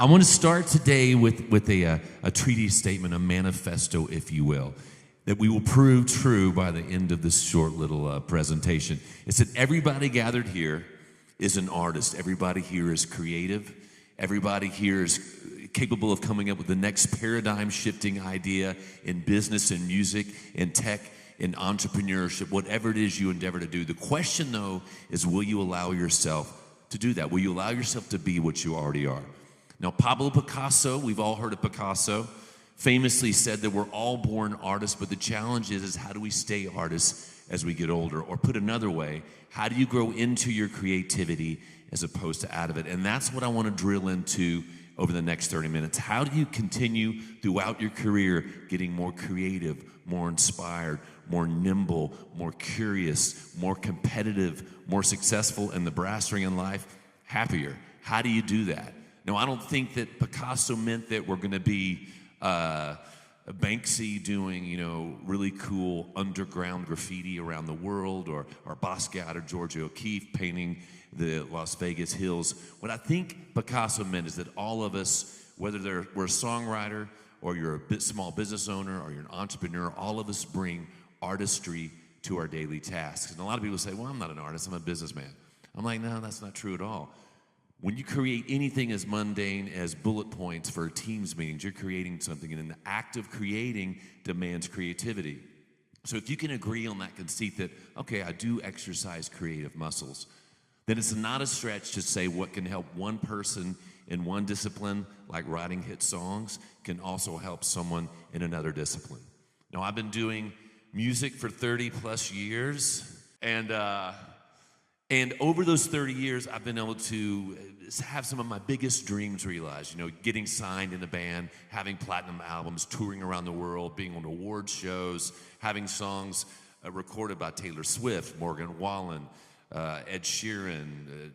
I want to start today with a treaty statement, a manifesto, if you will, that we will prove true by the end of this short little presentation. It's that everybody gathered here is an artist. Everybody here is creative. Everybody here is capable of coming up with the next paradigm-shifting idea in business and music, in tech, in entrepreneurship, whatever it is you endeavor to do. The question, though, is will you allow yourself to do that? Will you allow yourself to be what you already are? Now, Pablo Picasso, we've all heard of Picasso, famously said that we're all born artists, but the challenge is how do we stay artists as we get older? Or put another way, how do you grow into your creativity as opposed to out of it? And that's what I want to drill into over the next 30 minutes. How do you continue throughout your career getting more creative, more inspired, more nimble, more curious, more competitive, more successful in the brass ring in life, happier? How do you do that? Now, I don't think that Picasso meant that we're going to be Banksy doing, really cool underground graffiti around the world, or Basquiat or Georgia O'Keeffe painting the Las Vegas hills. What I think Picasso meant is that all of us, whether we're a songwriter or you're a small business owner or you're an entrepreneur, all of us bring artistry to our daily tasks. And a lot of people say, well, I'm not an artist, I'm a businessman. I'm like, no, that's not true at all. When you create anything as mundane as bullet points for Teams meetings, you're creating something, and the act of creating demands creativity. So if you can agree on that conceit that, okay, I do exercise creative muscles, then it's not a stretch to say what can help one person in one discipline, like writing hit songs, can also help someone in another discipline. Now, I've been doing music for 30 plus years, and over those 30 years, I've been able to have some of my biggest dreams realized. Getting signed in a band, having platinum albums, touring around the world, being on award shows, having songs recorded by Taylor Swift, Morgan Wallen, Ed Sheeran,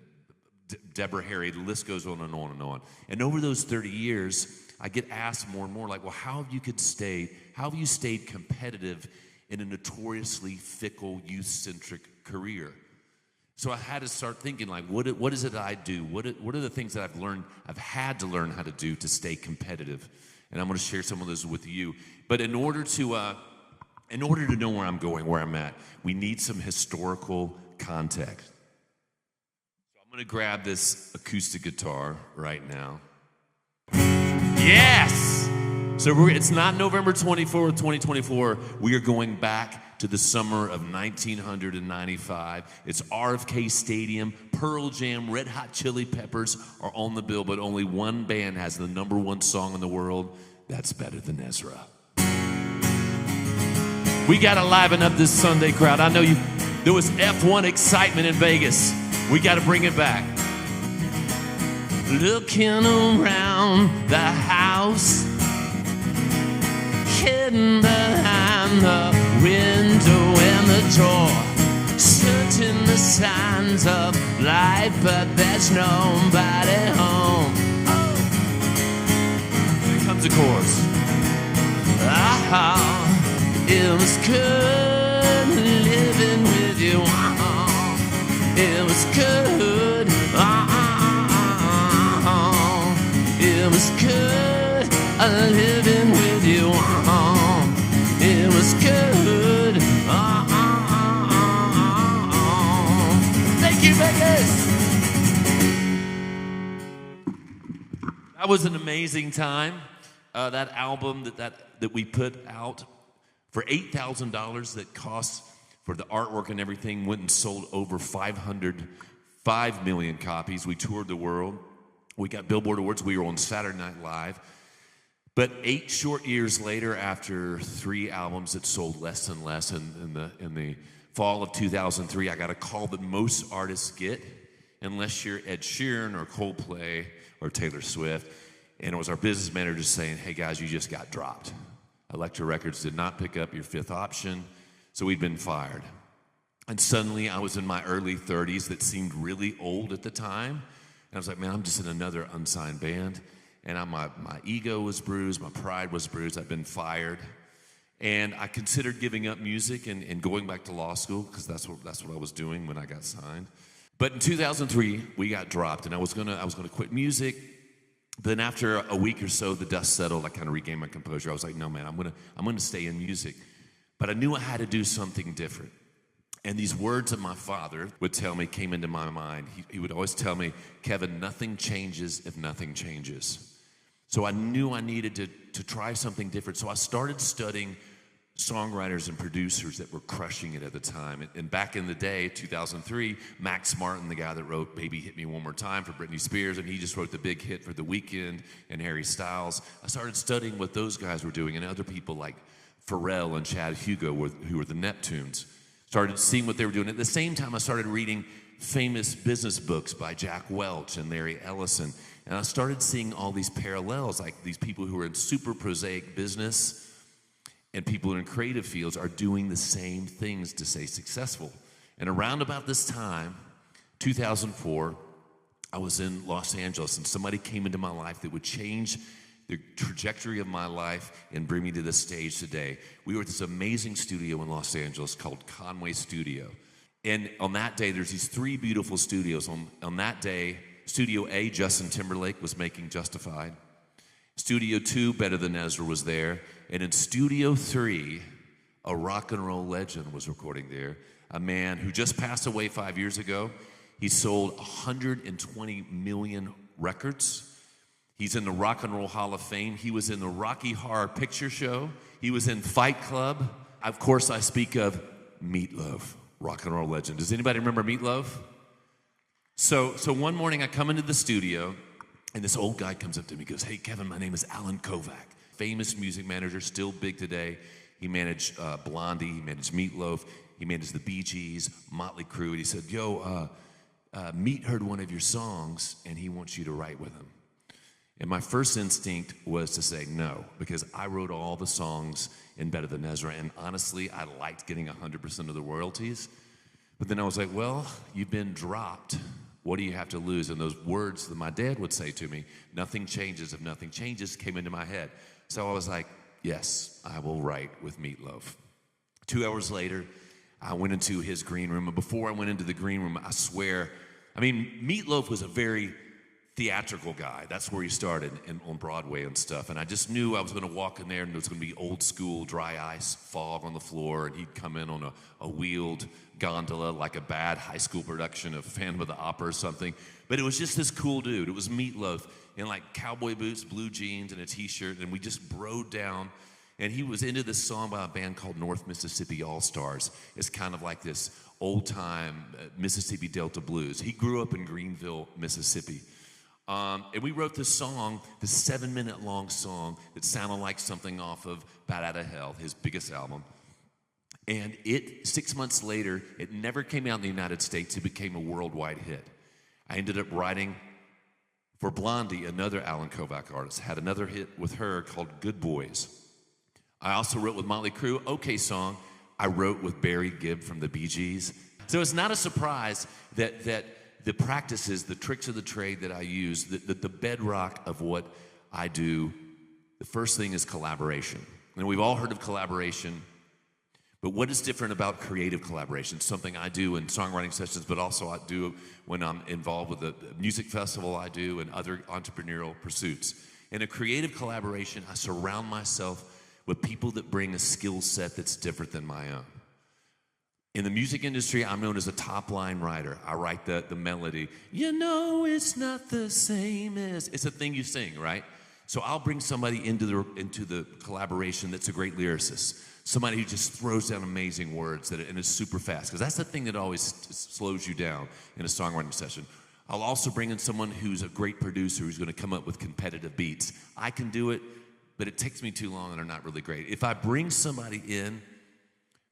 Deborah Harry, the list goes on and on and on. And over those 30 years, I get asked more and more, like, well, how have you stayed competitive in a notoriously fickle, youth-centric career? So I had to start thinking, like, what is it I do? What are the things that I've had to learn how to do to stay competitive? And I'm going to share some of those with you. But in order to know where I'm going, where I'm at, we need some historical context. So I'm going to grab this acoustic guitar right now. Yes! So it's not November 24th, 2024. We are going back to the summer of 1995. It's RFK Stadium. Pearl Jam, Red Hot Chili Peppers are on the bill, but only one band has the #1 song in the world. That's Better Than Ezra. We got to liven up this Sunday crowd. I know there was F1 excitement in Vegas. We got to bring it back. Looking around the house, hidden behind the window and the door, searching the signs of life, but there's nobody home. Here comes the chorus. It was good living with you. It was good. It was good living with you. It was good. Thank you, Vegas. That was an amazing time. That album that we put out for $8,000 that cost for the artwork and everything went and sold over 5 million copies. We toured the world. We got Billboard Awards. We were on Saturday Night Live. But 8 short years later, after 3 albums that sold less and less, in the fall of 2003, I got a call that most artists get, unless you're Ed Sheeran or Coldplay or Taylor Swift. And it was our business manager saying, hey guys, you just got dropped. Elektra Records did not pick up your 5th option, so we'd been fired. And suddenly I was in my early 30s that seemed really old at the time. And I was like, man, I'm just in another unsigned band. And my ego was bruised, my pride was bruised, I'd been fired. And I considered giving up music and going back to law school, because that's what I was doing when I got signed. But in 2003, we got dropped, and I was gonna quit music. Then after a week or so, the dust settled. I kind of regained my composure. I was like, no, man, I'm gonna stay in music. But I knew I had to do something different. And these words that my father would tell me came into my mind. He would always tell me, Kevin, nothing changes if nothing changes. So I knew I needed to try something different. So I started studying songwriters and producers that were crushing it at the time. And back in the day, 2003, Max Martin, the guy that wrote Baby Hit Me One More Time for Britney Spears, and he just wrote the big hit for The Weeknd and Harry Styles. I started studying what those guys were doing, and other people like Pharrell and Chad Hugo, who were the Neptunes. Started seeing what they were doing. At the same time, I started reading famous business books by Jack Welch and Larry Ellison. And I started seeing all these parallels, like these people who are in super prosaic business and people in creative fields are doing the same things to stay successful. And around about this time, 2004, I was in Los Angeles, and somebody came into my life that would change the trajectory of my life and bring me to this stage today. We were at this amazing studio in Los Angeles called Conway Studio. And on that day, there's these three beautiful studios. On that day, Studio A, Justin Timberlake was making Justified. Studio 2, Better Than Ezra was there. And in Studio 3, a rock and roll legend was recording there. A man who just passed away 5 years ago. He sold 120 million records. He's in the Rock and Roll Hall of Fame. He was in the Rocky Horror Picture Show. He was in Fight Club. Of course, I speak of Meatloaf, rock and roll legend. Does anybody remember Meatloaf? So one morning I come into the studio, and this old guy comes up to me and goes, hey, Kevin, my name is Alan Kovac, famous music manager, still big today. He managed Blondie, he managed Meatloaf, he managed the Bee Gees, Motley Crue, and he said, Meat heard one of your songs, and he wants you to write with him. And my first instinct was to say no, because I wrote all the songs in Better Than Ezra, and honestly, I liked getting 100% of the royalties. But then I was like, well, you've been dropped. What do you have to lose? And those words that my dad would say to me, nothing changes if nothing changes, came into my head. So I was like, yes, I will write with Meatloaf. 2 hours later, I went into his green room. And before I went into the green room, I swear, Meatloaf was a very theatrical guy. That's where he started on Broadway and stuff. And I just knew I was going to walk in there and there was going to be old school dry ice, fog on the floor, and he'd come in on a wheeled gondola like a bad high school production of Phantom of the Opera or something. But it was just this cool dude. It was Meatloaf in like cowboy boots, blue jeans, and a t-shirt, and we just broed down. And he was into this song by a band called North Mississippi All-Stars. It's kind of like this old-time Mississippi Delta blues. He grew up in Greenville, Mississippi. And we wrote this song, this 7-minute long song that sounded like something off of Bat Out of Hell, his biggest album. And 6 months later, it never came out in the United States. It became a worldwide hit. I ended up writing for Blondie, another Alan Kovac artist, had another hit with her called Good Boys. I also wrote with Motley Crue, OK Song. I wrote with Barry Gibb from the Bee Gees. So it's not a surprise that the practices, the tricks of the trade that I use, the bedrock of what I do, the first thing is collaboration. And we've all heard of collaboration, but what is different about creative collaboration? Something I do in songwriting sessions, but also I do when I'm involved with a music festival I do and other entrepreneurial pursuits. In a creative collaboration, I surround myself with people that bring a skill set that's different than my own. In the music industry, I'm known as a top-line writer. I write the melody. You know it's not the same as... It's a thing you sing, right? So I'll bring somebody into the collaboration that's a great lyricist. Somebody who just throws down amazing words and is super fast. Because that's the thing that always slows you down in a songwriting session. I'll also bring in someone who's a great producer who's going to come up with competitive beats. I can do it, but it takes me too long and they're not really great. If I bring somebody in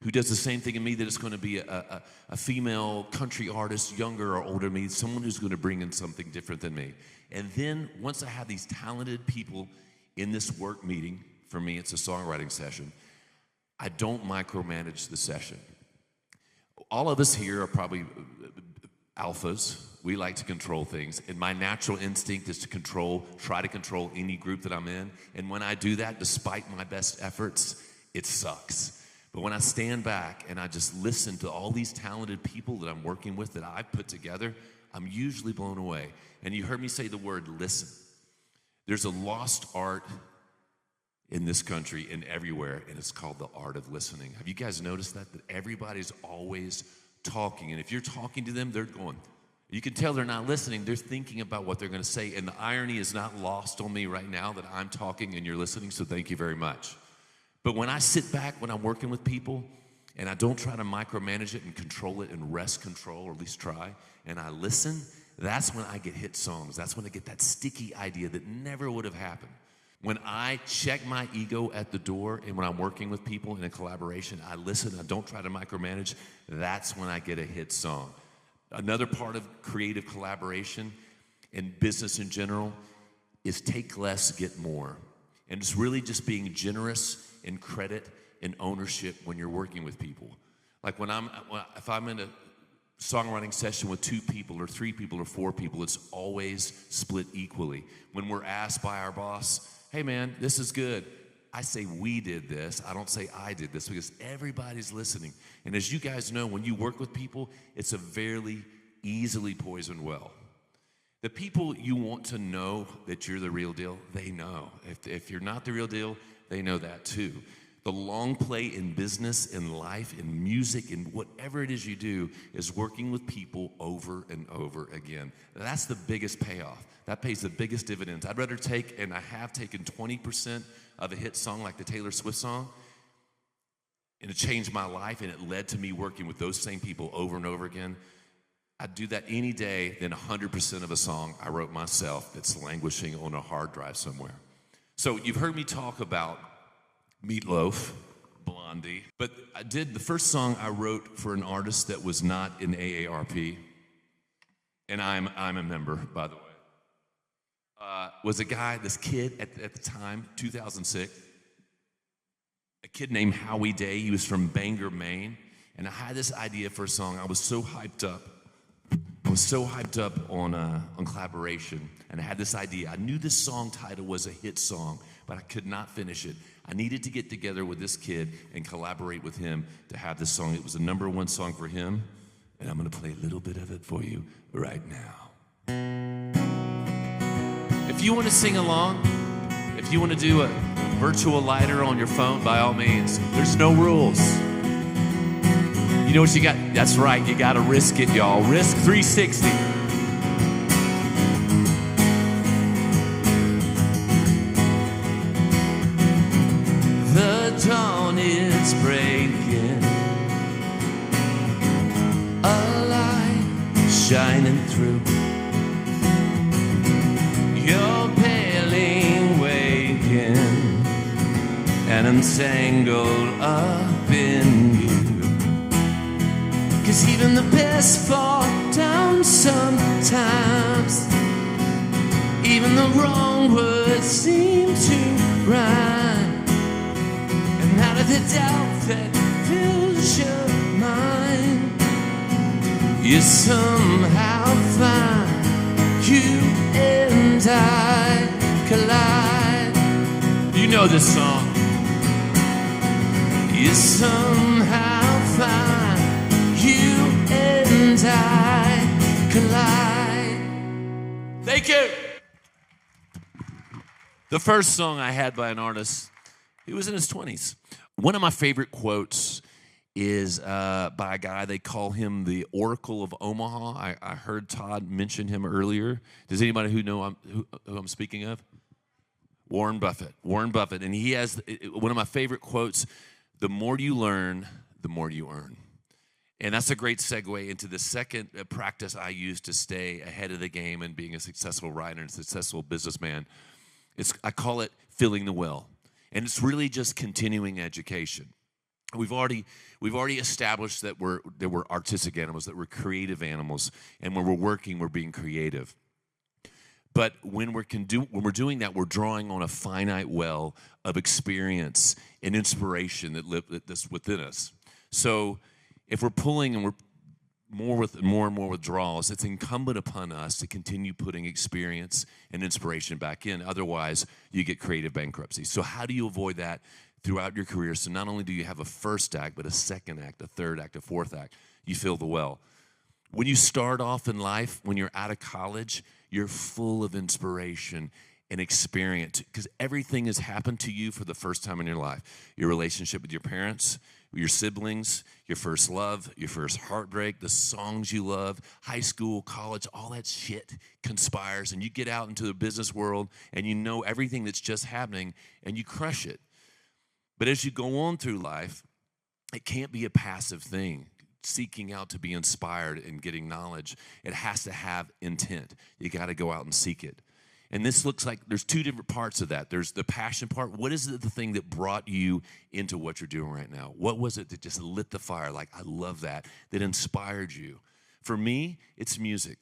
who does the same thing in me, that it's going to be a female country artist, younger or older than me, someone who's going to bring in something different than me. And then once I have these talented people in this work meeting, for me it's a songwriting session, I don't micromanage the session. All of us here are probably alphas. We like to control things. And my natural instinct is to try to control any group that I'm in. And when I do that, despite my best efforts, it sucks. But when I stand back and I just listen to all these talented people that I'm working with that I've put together, I'm usually blown away. And you heard me say the word listen. There's a lost art in this country and everywhere, and it's called the art of listening. Have you guys noticed that? That everybody's always talking, and if you're talking to them, they're going. You can tell they're not listening. They're thinking about what they're going to say, and the irony is not lost on me right now that I'm talking and you're listening, so thank you very much. But when I sit back, when I'm working with people, and I don't try to micromanage it and control it and wrest control, or at least try, and I listen, that's when I get hit songs. That's when I get that sticky idea that never would have happened. When I check my ego at the door and when I'm working with people in a collaboration, I listen, I don't try to micromanage, that's when I get a hit song. Another part of creative collaboration and business in general is take less, get more. And it's really just being generous in credit and ownership when you're working with people. Like if I'm in a songwriting session with 2 people or 3 people or 4 people, it's always split equally. When we're asked by our boss, hey man, this is good, I say we did this. I don't say I did this, because everybody's listening. And as you guys know, when you work with people, it's a very easily poisoned well. The people you want to know that you're the real deal, they know. If you're not the real deal, they know that too. The long play in business, in life, in music, in whatever it is you do, is working with people over and over again. That's the biggest payoff. That pays the biggest dividends. I'd rather take, and I have taken 20% of a hit song like the Taylor Swift song, and it changed my life, and it led to me working with those same people over and over again. I'd do that any day than 100% of a song I wrote myself that's languishing on a hard drive somewhere. So you've heard me talk about Meatloaf, Blondie, but the first song I wrote for an artist that was not in AARP, and I'm a member, by the way, was this kid at the time, 2006, a kid named Howie Day. He was from Bangor, Maine, and I had this idea for a song. I was so hyped up on collaboration, and I had this idea. I knew this song title was a hit song, but I could not finish it. I needed to get together with this kid and collaborate with him to have this song. It was the #1 song for him, and I'm going to play a little bit of it for you right now. If you want to sing along, if you want to do a virtual lighter on your phone, by all means, there's no rules. You know what you got? That's right, you got to risk it, y'all. Risk 360. The dawn is breaking, a light shining through. You're paling, waking, and entangled up in you. 'Cause even the best fall down sometimes. Even the wrong words seem to rhyme. And out of the doubt that fills your mind, you somehow find you and I collide. You know this song. You somehow find you and I collide. Thank you. The first song I had by an artist, he was in his 20s. One of my favorite quotes is by a guy, they call him the Oracle of Omaha. I heard Todd mention him earlier. Does anybody who know who I'm speaking of? Warren Buffett. Warren Buffett. And he has one of my favorite quotes, the more you learn, the more you earn. And that's a great segue into the second practice I use to stay ahead of the game and being a successful writer and a successful businessman. I call it filling the well. And it's really just continuing education. We've already established that we're artistic animals, that we're creative animals, and when we're working, we're being creative. But when we're doing that, we're drawing on a finite well of experience and inspiration that's within us. So if we're pulling and we're more and more withdrawals, it's incumbent upon us to continue putting experience and inspiration back in. Otherwise, you get creative bankruptcy. So how do you avoid that throughout your career? So not only do you have a first act, but a second act, a third act, a fourth act. You fill the well. When you start off in life, when you're out of college, you're full of inspiration. and experience, because everything has happened to you for the first time in your life. Your relationship with your parents, your siblings, your first love, your first heartbreak, the songs you love, high school, college, all that shit conspires, and you get out into the business world and you know everything that's just happening and you crush it. But as you go on through life, it can't be a passive thing, seeking out to be inspired and getting knowledge. It has to have intent. You got to go out and seek it. And this looks like there's two different parts of that. There's the passion part. What is the thing that brought you into what you're doing right now? What was it that just lit the fire? Like, I love that inspired you. For me, it's music.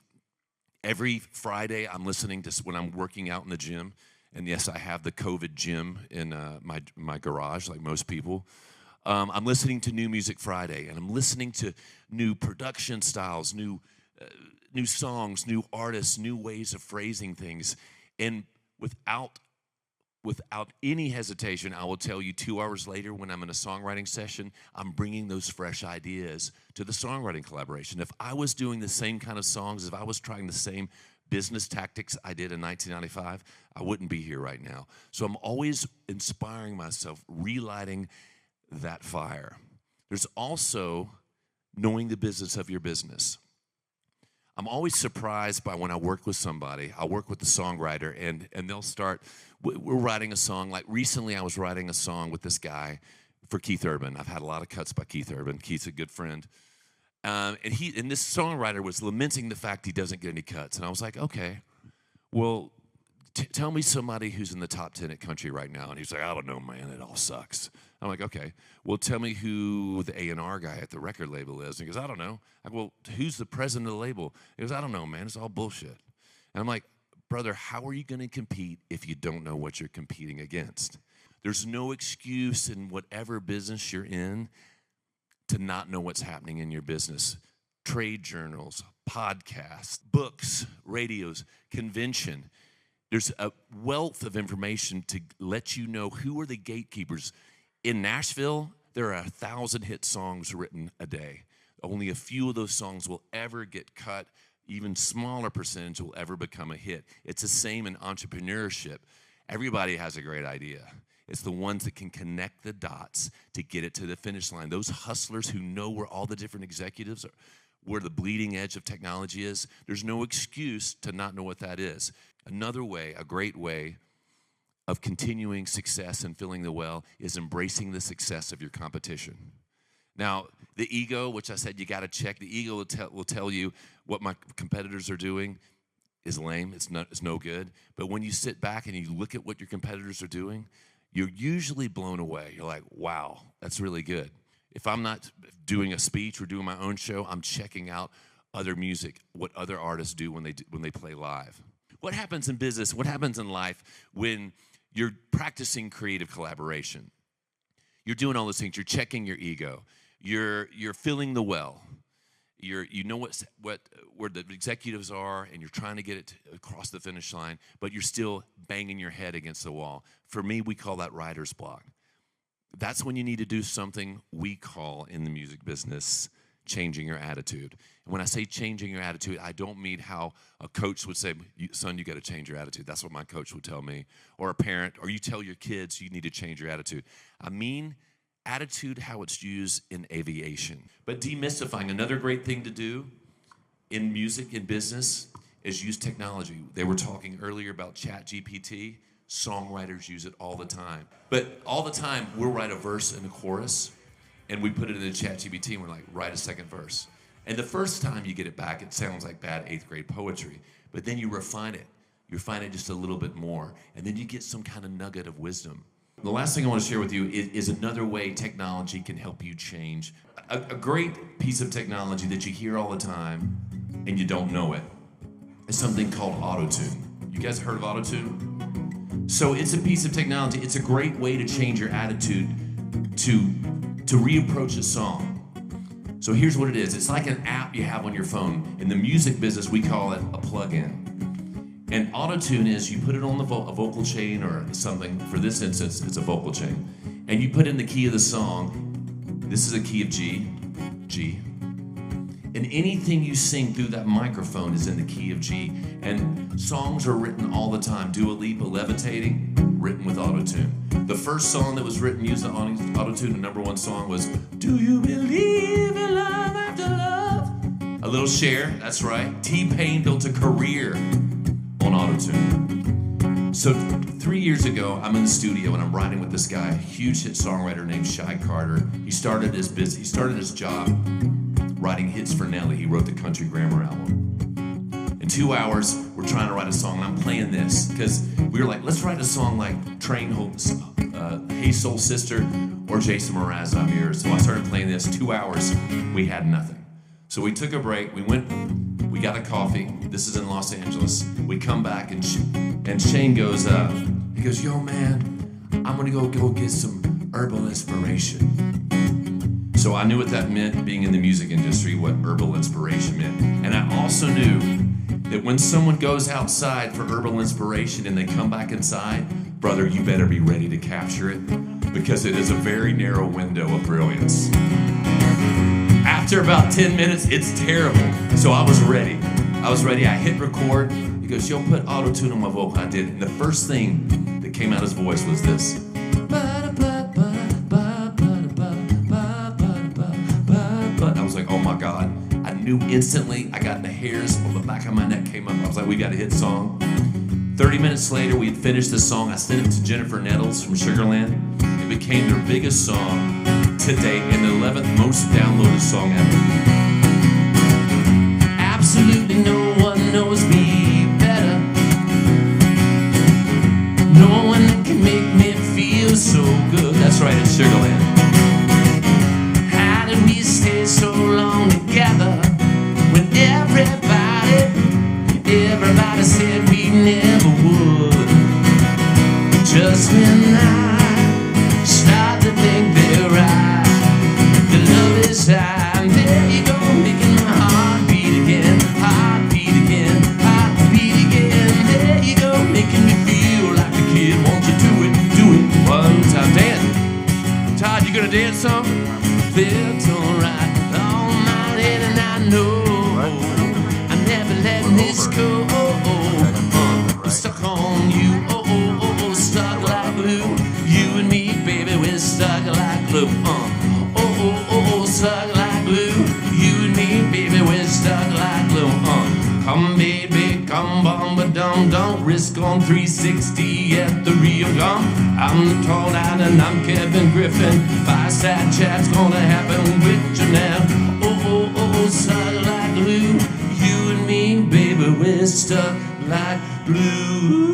Every Friday, I'm listening to, when I'm working out in the gym, and yes, I have the COVID gym in my garage, like most people. I'm listening to New Music Friday, and I'm listening to new production styles, new songs, new artists, new ways of phrasing things. And without any hesitation, I will tell you 2 hours later when I'm in a songwriting session, I'm bringing those fresh ideas to the songwriting collaboration. If I was doing the same kind of songs, if I was trying the same business tactics I did in 1995, I wouldn't be here right now. So I'm always inspiring myself, relighting that fire. There's also knowing the business of your business. I'm always surprised by when I work with somebody. I'll work with the songwriter, and they'll start, we're writing a song. Like recently I was writing a song with this guy for Keith Urban. I've had a lot of cuts by Keith Urban. Keith's a good friend. And this songwriter was lamenting the fact he doesn't get any cuts. And I was like, okay, well, tell me somebody who's in the top 10 at country right now. And he's like, I don't know, man, it all sucks. I'm like, okay, well, tell me who the A&R guy at the record label is. And he goes, I don't know. I go, well, who's the president of the label? He goes, I don't know, man, it's all bullshit. And I'm like, brother, how are you going to compete if you don't know what you're competing against? There's no excuse in whatever business you're in to not know what's happening in your business. Trade journals, podcasts, books, radios, convention. There's a wealth of information to let you know who are the gatekeepers. In Nashville, there are 1,000 hit songs written a day. Only a few of those songs will ever get cut. Even smaller percentage will ever become a hit. It's the same in entrepreneurship. Everybody has a great idea. It's the ones that can connect the dots to get it to the finish line. Those hustlers who know where all the different executives are, where the bleeding edge of technology is, there's no excuse to not know what that is. Another way, a great way of continuing success and filling the well is embracing the success of your competition. Now, the ego, which I said you got to check, the ego will tell you what my competitors are doing is lame, it's no good. But when you sit back and you look at what your competitors are doing, you're usually blown away. You're like, wow, that's really good. If I'm not doing a speech or doing my own show, I'm checking out other music, what other artists do when they play live. What happens in business, what happens in life when you're practicing creative collaboration? You're doing all those things. You're checking your ego. You're filling the well. You know where the executives are, and you're trying to get it across the finish line, but you're still banging your head against the wall. For me, we call that writer's block. That's when you need to do something we call in the music business changing your attitude. And when I say changing your attitude, I don't mean how a coach would say, son, you got to change your attitude. That's what my coach would tell me. Or a parent, or you tell your kids you need to change your attitude. I mean attitude how it's used in aviation. But demystifying, another great thing to do in music and business is use technology. They were talking earlier about ChatGPT. Songwriters use it all the time. But all the time, we'll write a verse and a chorus, and we put it in the ChatGPT, and we're like, write a second verse. And the first time you get it back, it sounds like bad 8th grade poetry. But then you refine it. You refine it just a little bit more. And then you get some kind of nugget of wisdom. The last thing I want to share with you is another way technology can help you change. A great piece of technology that you hear all the time and you don't know it is something called auto-tune. You guys heard of auto-tune? So it's a piece of technology. It's a great way to change your attitude to reapproach a song. So here's what it is. It's like an app you have on your phone. In the music business, we call it a plug-in. And auto-tune is you put it on a vocal chain or something. For this instance, it's a vocal chain. And you put in the key of the song. This is a key of G. And anything you sing through that microphone is in the key of G. And songs are written all the time. Dua Lipa, Levitating, written with auto-tune. The first song that was written using auto-tune, the #1 song, was Do You Believe in Love After Love? A little Cher, that's right. T-Pain built a career on auto-tune. So 3 years ago, I'm in the studio and I'm writing with this guy, a huge hit songwriter named Shy Carter. He started his job writing hits for Nelly. He wrote the Country Grammar album. In 2 hours, we're trying to write a song, and I'm playing this because we were like, let's write a song like Hey Soul Sister or Jason Mraz, I'm Yours. So I started playing this. 2 hours, we had nothing. So we took a break. We went, we got a coffee. This is in Los Angeles. We come back, and Shane goes, he goes, yo man, I'm gonna go get some herbal inspiration. So I knew what that meant, being in the music industry, what herbal inspiration meant. And I also knew that when someone goes outside for herbal inspiration and they come back inside, brother, you better be ready to capture it, because it is a very narrow window of brilliance. After about 10 minutes, it's terrible. So I was ready. I hit record. He goes, yo, put auto-tune on my vocal. I did. And the first thing that came out of his voice was this. I was like, oh my God. I knew instantly. I got the hairs on the back of my neck came up. I was like, we got a hit song. 30 minutes later, we had finished the song. I sent it to Jennifer Nettles from Sugarland. It became their biggest song to date and the 11th most downloaded song ever. Absolutely no one knows me better. No one can make me feel so good. That's right, it's Sugarland. How did we stay so long together when everybody said we never would? Just when I start to think they're right, the love is time. There you go, making my heart beat again, heartbeat again, heartbeat again. There you go, making me feel like a kid. Won't you do it one time? Dance. Todd, you gonna dance some? Felt alright all my head, and I know I'm never letting this go. I'm stuck on you, stuck like glue. You and me, baby, we're stuck like glue. Stuck like glue. You and me, baby, we're stuck like glue. Come, baby, come, but don't risk on 360 at the Rio Gum. I'm the tall lad and I'm Kevin Griffin. Fireside chat's gonna happen with you now. Stuck like glue. You and me, baby, we're stuck like glue.